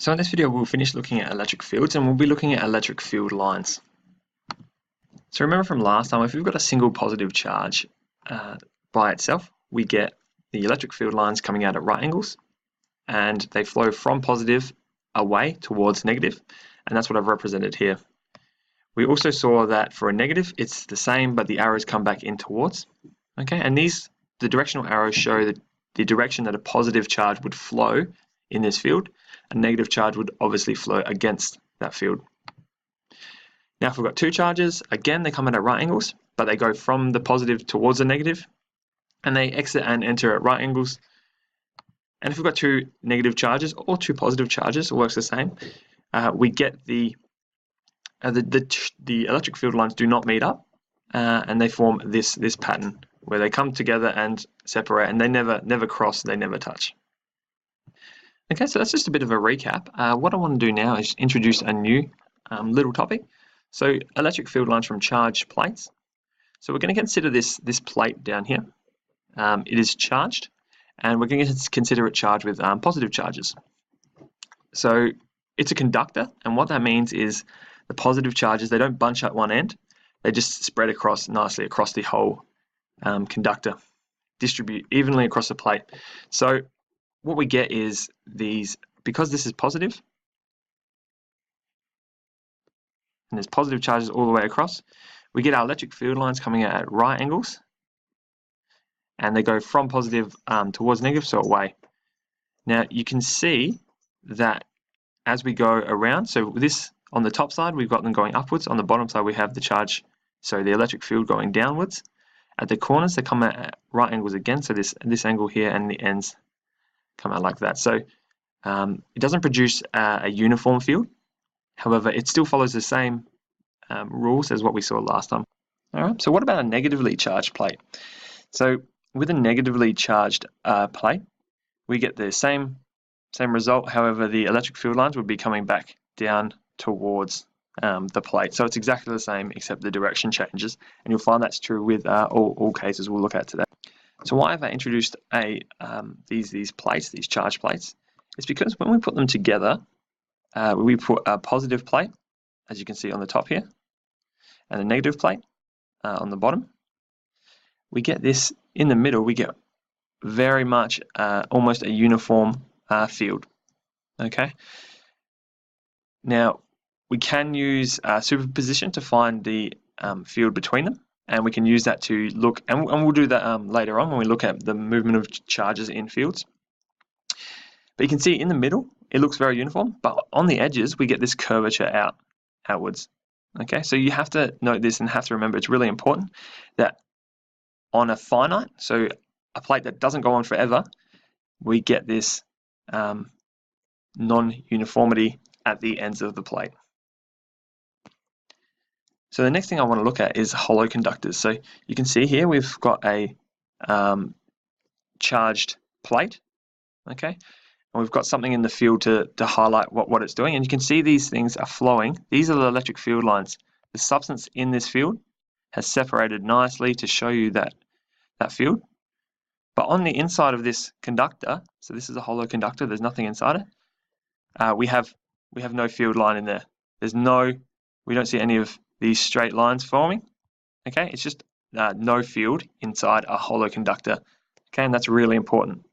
So in this video, we'll finish looking at electric fields and we'll be looking at electric field lines. So remember from last time, if we've got a single positive charge by itself, we get the electric field lines coming out at right angles and they flow from positive away towards negative, and that's what I've represented here. We also saw that for a negative, it's the same, but the arrows come back in towards. Okay, and the directional arrows show that the direction that a positive charge would flow in this field. A negative charge would obviously flow against that field. Now, if we've got two charges, again, they come in at right angles, but they go from the positive towards the negative, and they exit and enter at right angles. And if we've got two negative charges or two positive charges, it works the same. We get the electric field lines do not meet up, and they form this pattern where they come together and separate, and they never cross, they never touch. Okay, so that's just a bit of a recap. What I want to do now is introduce a new little topic. So electric field lines from charged plates. So we're going to consider this plate down here. It is charged, and we're going to consider it charged with positive charges. So it's a conductor, and what that means is the positive charges, they don't bunch at one end, they just spread across nicely across the whole conductor, distribute evenly across the plate. So what we get is these, because this is positive, and there's positive charges all the way across, we get our electric field lines coming out at right angles, and they go from positive towards negative, so away. Now you can see that as we go around, so this on the top side, we've got them going upwards. On the bottom side, we have the electric field going downwards. At the corners, they come out at right angles again, so this angle here and the ends come out like that. So it doesn't produce a uniform field. However, it still follows the same rules as what we saw last time. All right, so what about a negatively charged plate? So with a negatively charged plate, we get the same result. However, the electric field lines would be coming back down towards the plate. So it's exactly the same, except the direction changes. And you'll find that's true with all cases we'll look at today. So why have I introduced these plates, these charged plates? It's because when we put them together, we put a positive plate, as you can see on the top here, and a negative plate on the bottom. We get this in the middle, we get very much almost a uniform field. Okay. Now, we can use superposition to find the field between them. And we can use that to look, and we'll do that later on when we look at the movement of charges in fields. But you can see in the middle, it looks very uniform, but on the edges, we get this curvature outwards. Okay, so you have to note this and have to remember, it's really important that on a finite, so a plate that doesn't go on forever, we get this non-uniformity at the ends of the plate. So the next thing I want to look at is hollow conductors. So you can see here we've got a charged plate, okay, and we've got something in the field to highlight what it's doing. And you can see these things are flowing. These are the electric field lines. The substance in this field has separated nicely to show you that field. But on the inside of this conductor, so this is a hollow conductor, there's nothing inside it. We have no field line in there. We don't see any of these straight lines forming. Okay, it's just no field inside a hollow conductor. Okay, and that's really important.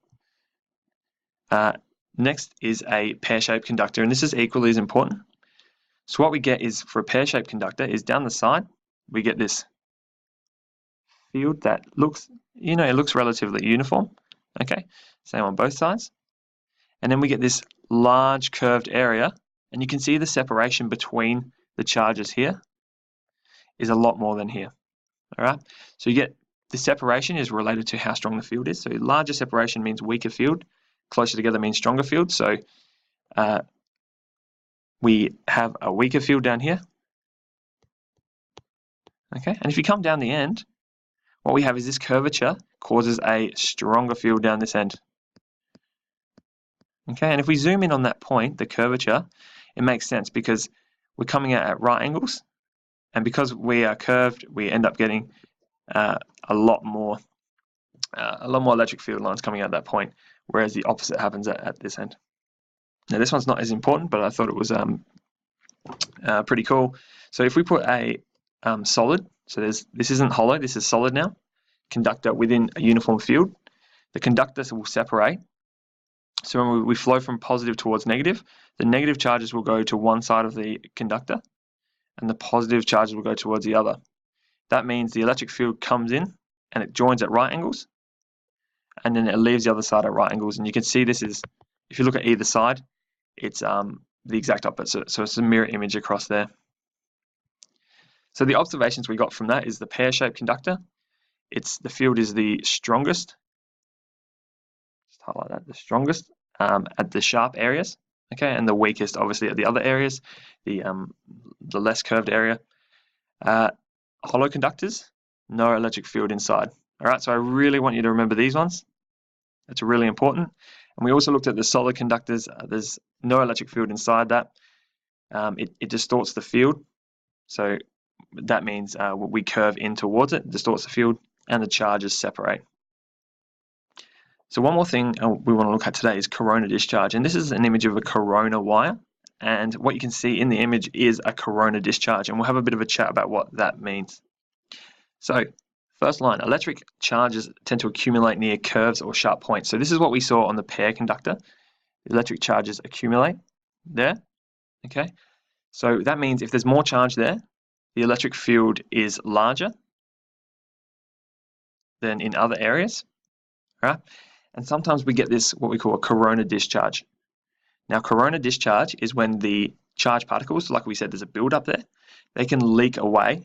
Next is a pear-shaped conductor, and this is equally as important. So what we get is, for a pear-shaped conductor, is down the side we get this field that looks, it looks relatively uniform. Okay, same on both sides. And then we get this large curved area, and you can see the separation between the charges here is a lot more than here. All right, so you get the separation is related to how strong the field is. So larger separation means weaker field, closer together means stronger field. So we have a weaker field down here. Okay, and if you come down the end, what we have is this curvature causes a stronger field down this end. Okay, and if we zoom in on that point, the curvature, it makes sense because we're coming out at right angles, and because we are curved, we end up getting a lot more electric field lines coming out at that point, whereas the opposite happens at this end. Now this one's not as important, but I thought it was pretty cool. So if we put a solid, so this isn't hollow, this is solid now, conductor within a uniform field, the conductors will separate. So when we flow from positive towards negative, the negative charges will go to one side of the conductor and the positive charges will go towards the other. That means the electric field comes in and it joins at right angles, and then it leaves the other side at right angles. And you can see this is, if you look at either side, it's the exact opposite. So it's a mirror image across there. So the observations we got from that is the pear-shaped conductor. The field is the strongest. Just highlight that, the strongest at the sharp areas, okay, and the weakest obviously at the other areas, the less curved area. Hollow conductors, no electric field inside. All right, so I really want you to remember these ones. That's really important. And we also looked at the solid conductors. There's no electric field inside that. It distorts the field. So that means we curve in towards it, distorts the field, and the charges separate. So one more thing we want to look at today is corona discharge. And this is an image of a corona wire. And what you can see in the image is a corona discharge. And we'll have a bit of a chat about what that means. So first line, electric charges tend to accumulate near curves or sharp points. So this is what we saw on the pear conductor. The electric charges accumulate there, okay? So that means if there's more charge there, the electric field is larger than in other areas, right? And sometimes we get this, what we call a corona discharge. Now, corona discharge is when the charged particles, like we said, there's a build-up there, they can leak away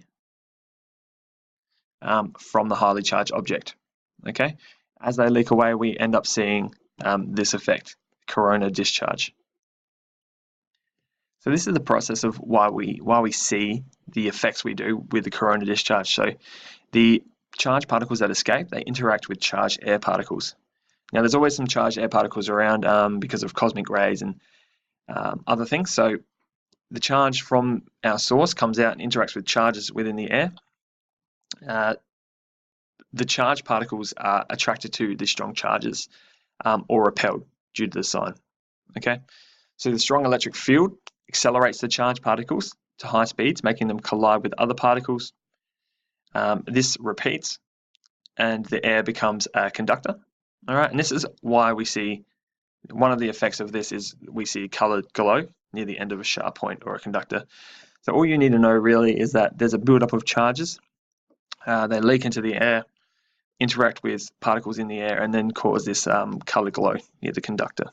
from the highly charged object, okay? As they leak away, we end up seeing this effect, corona discharge. So this is the process of why we see the effects we do with the corona discharge. So the charged particles that escape, they interact with charged air particles. Now there's always some charged air particles around because of cosmic rays and other things. So the charge from our source comes out and interacts with charges within the air. The charged particles are attracted to the strong charges or repelled due to the sign. Okay, so the strong electric field accelerates the charged particles to high speeds, making them collide with other particles. This repeats, and the air becomes a conductor. All right, and this is why we see, one of the effects of this is we see colored glow near the end of a sharp point or a conductor. So all you need to know really is that there's a buildup of charges. They leak into the air, interact with particles in the air, and then cause this colored glow near the conductor.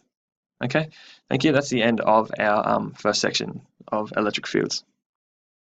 Okay, thank you. That's the end of our first section of electric fields.